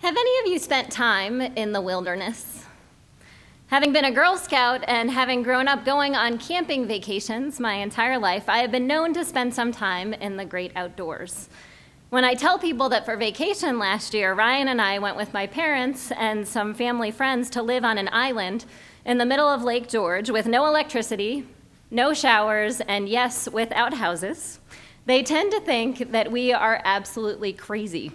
Have any of you spent time in the wilderness? Having been a Girl Scout and having grown up going on camping vacations my entire life, I have been known to spend some time in the great outdoors. When I tell people that for vacation last year, Ryan and I went with my parents and some family friends to live on an island in the middle of Lake George with no electricity, no showers, and yes, with outhouses, they tend to think that we are absolutely crazy.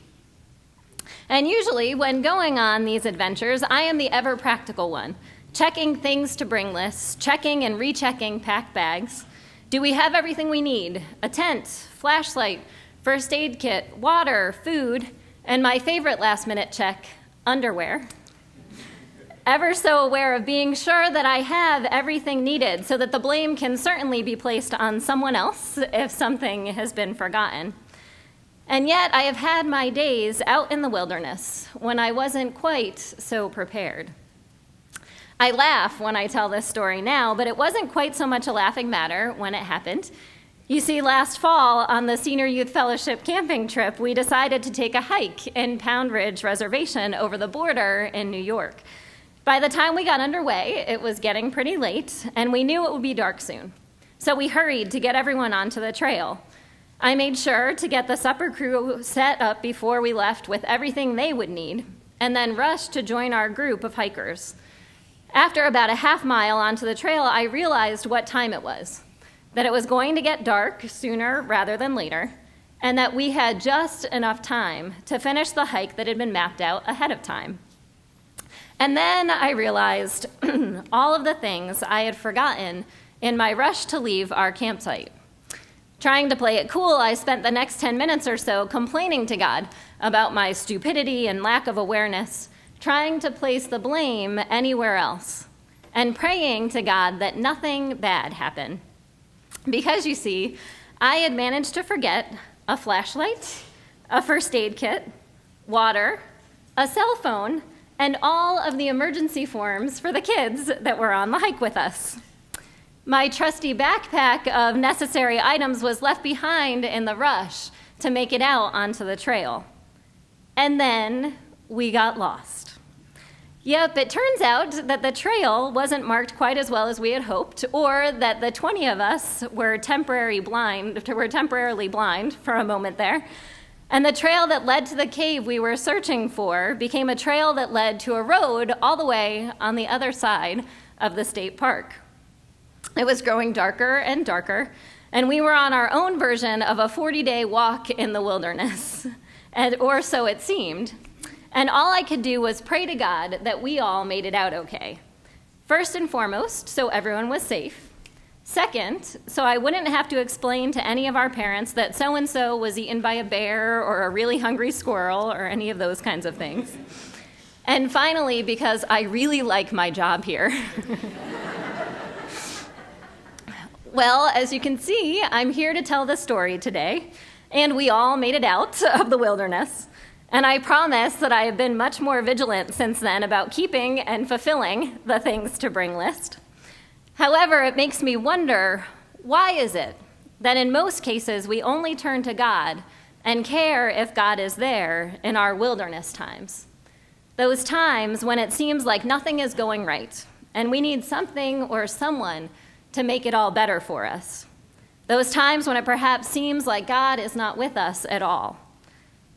And usually, when going on these adventures, I am the ever-practical one, checking things to bring lists, checking and rechecking packed bags. Do we have everything we need? A tent, flashlight, first aid kit, water, food, and my favorite last-minute check, underwear. Ever so aware of being sure that I have everything needed so that the blame can certainly be placed on someone else if something has been forgotten. And yet, I have had my days out in the wilderness when I wasn't quite so prepared. I laugh when I tell this story now, but it wasn't quite so much a laughing matter when it happened. You see, last fall on the Senior Youth Fellowship camping trip, we decided to take a hike in Pound Ridge Reservation over the border in New York. By the time we got underway, it was getting pretty late, and we knew it would be dark soon. So we hurried to get everyone onto the trail. I made sure to get the supper crew set up before we left with everything they would need, and then rushed to join our group of hikers. After about a half mile onto the trail, I realized what time it was, that it was going to get dark sooner rather than later, and that we had just enough time to finish the hike that had been mapped out ahead of time. And then I realized all of the things I had forgotten in my rush to leave our campsite. Trying to play it cool, I spent the next 10 minutes or so complaining to God about my stupidity and lack of awareness, trying to place the blame anywhere else, and praying to God that nothing bad happened. Because, you see, I had managed to forget a flashlight, a first aid kit, water, a cell phone, and all of the emergency forms for the kids that were on the hike with us. My trusty backpack of necessary items was left behind in the rush to make it out onto the trail. And then we got lost. Yep, it turns out that the trail wasn't marked quite as well as we had hoped, or that the 20 of us were temporarily blind for a moment there. And the trail that led to the cave we were searching for became a trail that led to a road all the way on the other side of the state park. It was growing darker and darker, and we were on our own version of a 40-day walk in the wilderness, or so it seemed. And all I could do was pray to God that we all made it out okay. First and foremost, so everyone was safe. Second, so I wouldn't have to explain to any of our parents that so-and-so was eaten by a bear or a really hungry squirrel or any of those kinds of things. And finally, because I really like my job here. Well, as you can see, I'm here to tell the story today, and we all made it out of the wilderness. And I promise that I have been much more vigilant since then about keeping and fulfilling the things to bring list. However, it makes me wonder, why is it that in most cases we only turn to God and care if God is there in our wilderness times? Those times when it seems like nothing is going right, and we need something or someone to make it all better for us. Those times when it perhaps seems like God is not with us at all.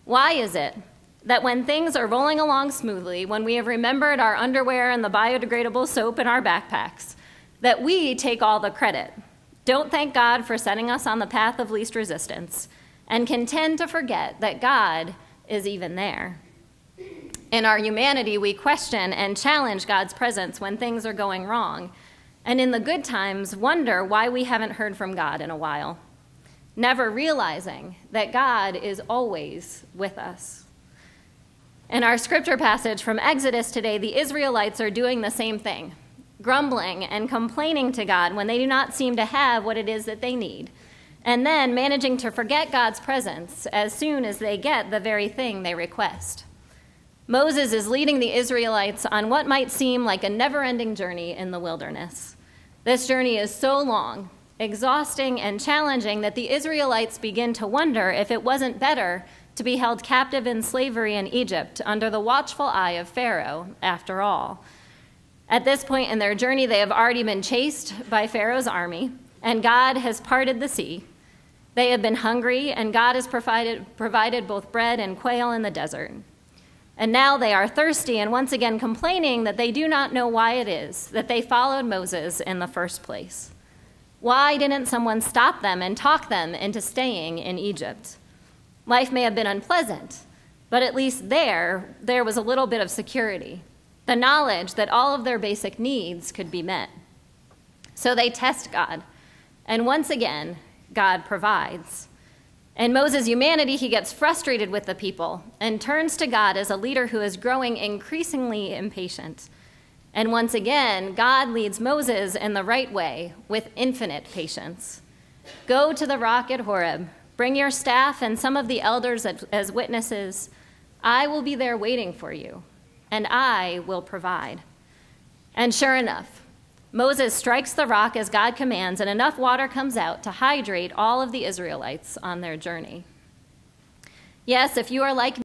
Why is it that when things are rolling along smoothly, when we have remembered our underwear and the biodegradable soap in our backpacks, that we take all the credit, don't thank God for setting us on the path of least resistance, and can tend to forget that God is even there? In our humanity, we question and challenge God's presence when things are going wrong, and in the good times, wonder why we haven't heard from God in a while, never realizing that God is always with us. In our scripture passage from Exodus today, the Israelites are doing the same thing, grumbling and complaining to God when they do not seem to have what it is that they need, and then managing to forget God's presence as soon as they get the very thing they request. Moses is leading the Israelites on what might seem like a never-ending journey in the wilderness. This journey is so long, exhausting, and challenging that the Israelites begin to wonder if it wasn't better to be held captive in slavery in Egypt under the watchful eye of Pharaoh, after all. At this point in their journey, they have already been chased by Pharaoh's army, and God has parted the sea. They have been hungry, and God has provided both bread and quail in the desert. And now they are thirsty and once again complaining that they do not know why it is that they followed Moses in the first place. Why didn't someone stop them and talk them into staying in Egypt? Life may have been unpleasant, but at least there was a little bit of security, the knowledge that all of their basic needs could be met. So they test God, and once again, God provides. In Moses' humanity, he gets frustrated with the people and turns to God as a leader who is growing increasingly impatient. And once again, God leads Moses in the right way with infinite patience. Go to the rock at Horeb, bring your staff and some of the elders as witnesses. I will be there waiting for you, and I will provide. And sure enough, Moses strikes the rock as God commands, and enough water comes out to hydrate all of the Israelites on their journey. Yes, if you are like